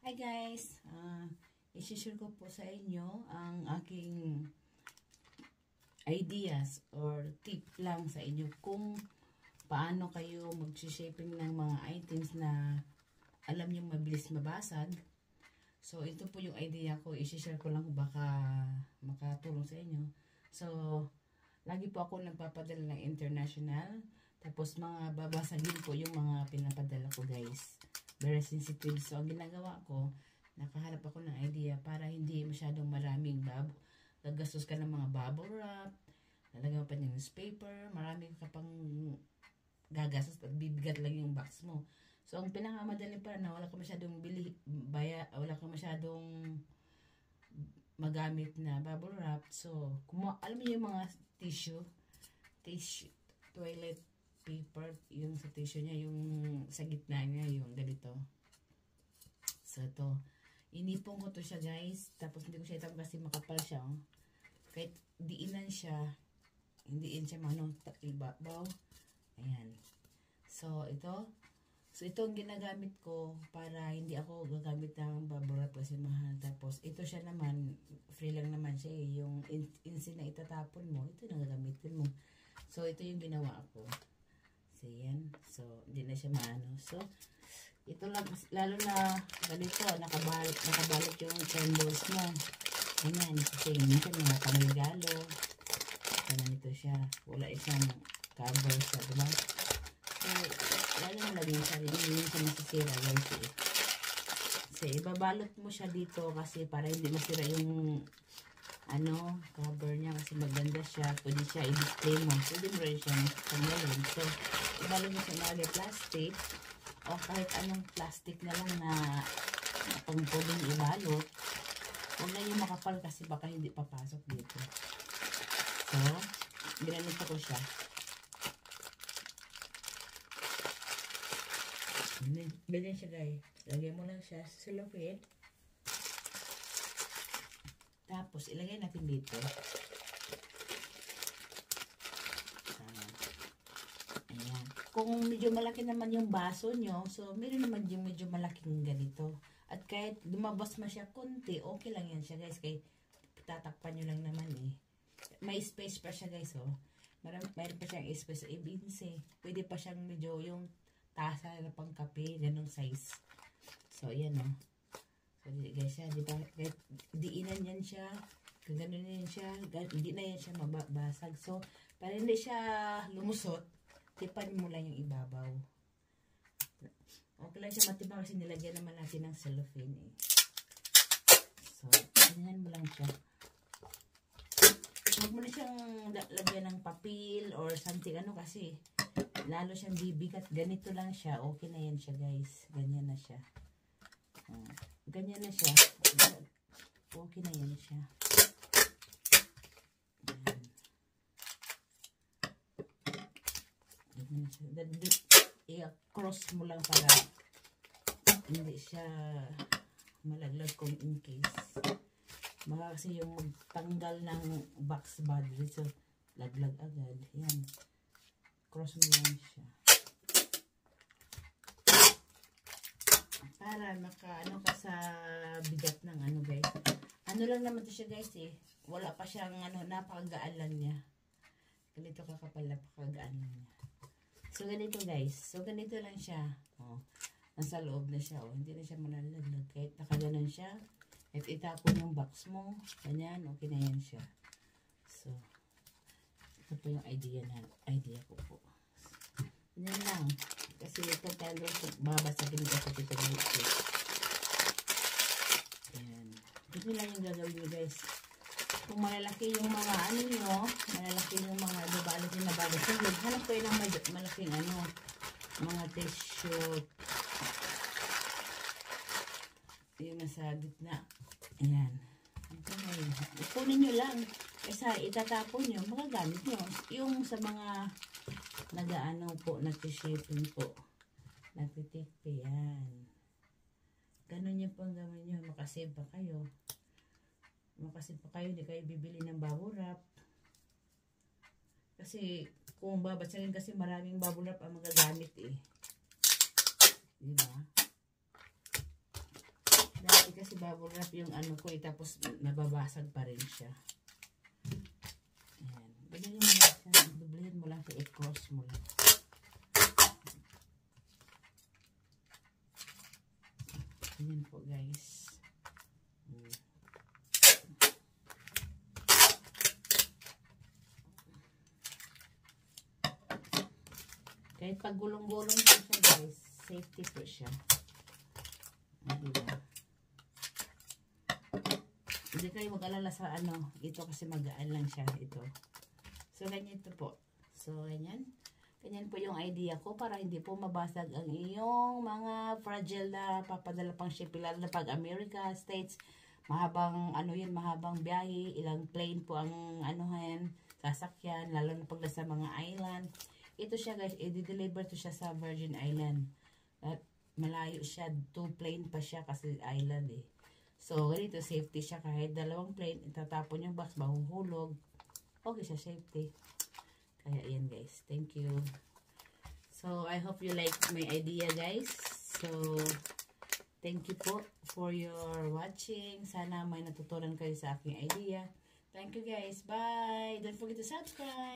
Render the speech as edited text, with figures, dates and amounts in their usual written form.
Hi guys, i-share ko po sa inyo ang aking ideas or tip lang sa inyo kung paano kayo mag-shaping ng mga items na alam nyo mabilis mabasag. So ito po yung idea ko, i-share ko lang baka makatulong sa inyo. So lagi po ako nagpapadala ng international, tapos mga babasagin po yung mga pinapadala ko guys. Very sensitive. So, ang ginagawa ko, nakahanap ako ng idea para hindi masyadong maraming gagastos ka ng mga bubble wrap, lalagyan pa ng newspaper, maraming ka pang gagastos at bibigat lang yung box mo. So, ang pinakamadali para na wala ka masyadong wala ka masyadong magamit na bubble wrap. So, alam mo yung mga tissue, toilet paper, yung sa tissue niya, yung sa gitna niya, yung ganito. So, ito. Inipon ko to siya, guys. Tapos, hindi ko siya itapon kasi makapal siya. Oh. Kahit diinan siya, hindiin siya ibabaw. Ayan. So, ito. So, ito ang ginagamit ko para hindi ako gagamit ng bubble wrap kasi mahal. Tapos, ito siya naman, free lang naman siya eh. Yung insin na itatapon mo, ito na gagamitin mo. So, ito yung ginawa ko. So, yan. So, hindi na siya maano. So, ito lang, lalo na ganito, nakabalot yung candles mo. Ganyan. Kasi minsan mga pangregalo. Ganito siya. Wala isang cover siya, diba? So, lalo na lang yung sarili. Minsan masisira guys eh. So, ibabalot mo siya dito kasi para hindi masira yung cover niya kasi maganda siya. Pwede siya i-display mo. Pwede mo rin siya panggalin. So, ibalot mo siya na plastic o kahit anong plastic na lang na pang pwedeng ibalot. Huwag na yung makapal kasi baka hindi papasok dito. So, ginanito ko siya. Ganyan siya guys. Lagyan mo lang siya sa cellophane. Tapos, ilagay natin dito. Ayan. Kung medyo malaki naman yung baso nyo, so, meron naman yung medyo malaking ganito. At kahit lumabas ma siya konti, okay lang yan siya, guys. Kahit tatakpan nyo lang naman, eh. May space pa siya, guys, oh. Mayroon pa siyang space sa ibinse. Pwede pa siyang medyo yung tasa na pang kape, ganong size. So, ayan, oh. So, guys, siya, di ba? Diinan yan siya. Gano'n yan siya. Hindi na yan siya mabasag. So, para hindi siya lumusot, tipan mo lang yung ibabaw. Okay lang siya matibang kasi nilagyan naman natin ng cellophane eh. So, ganyan mo lang siya. Huwag mo na siyang lagyan ng papel or something kasi lalo siyang bibigat. Ganito lang siya. Okay na yan siya, guys. Ganyan na siya. Ganyan na siya. Okay na yan siya. Ganyan na siya. I-cross mo lang para hindi siya malaglag kung in case. Baka kasi yung tanggal ng box battery. So, laglag agad. Yan. Cross mo lang siya. Para maka ka sa bigat ng guys. Lang naman to siya guys eh. Wala pa siyang napakagaan lang niya. Ganito kakapal, napakagaan lang niya. So ganito guys. So ganito lang siya. Oh. Nasa loob na siya. Oh. Hindi na siya malalaglag. Kahit nakaganon siya. At itapon yung box mo. Ganyan. Okay na yan siya. So ito po yung idea ko po. Yan lang. Kasi ito talo, babasagin ko sa tito dito. Ayan. Ito lang yung gagawin nyo guys. Kung malalaki yung mga nyo, malalaki yung mga nabalot yung nabalot. So, hanap kayo ng malaking mga tissue. Yung nasa gitna. Ayan. Okay. Ipunin nyo lang. Kasi itatapon nyo, magagamit nyo. Yung sa mga po, nag-shaping po. Nagtitikpe yan. Ganun yung pang gawin nyo. Makasave pa kayo. Hindi kayo bibili ng bubble wrap. Kasi, kung babasagin kasi maraming bubble wrap ang magagamit eh. Diba? bubble wrap yung ano ko tapos nababasag pa rin siya. Ayan. Dublehin mo lang siya. Dublehin mo lang siya. I-cross mo lang. Ayan po guys. Kahit pag gulong-gulong po siya guys, safety po siya. Diba? Hindi kayo mag-alala sa ano, ito kasi magaan lang siya ito. So ganyan ito po. So ganyan. Ganyan po yung idea ko para hindi po mabasag ang iyong mga fragile na papadala pang shipping, lalo na pag America, States, mahabang ano yun, mahabang biyahe, ilang plane po ang anuhan, sasakyan, lalo na pag nasa mga island. Ito siya guys, i-deliver to siya sa Virgin Island. At malayo siya, 2 plane pa siya kasi island eh. So, ganito, safety siya kahit 2 plane, itatapon yung box, mahuhulog. Okay siya, safety. Kaya yan guys, thank you. So, I hope you like my idea guys. So, thank you po for your watching. Sana may natutunan kayo sa aking idea. Thank you guys, bye! Don't forget to subscribe!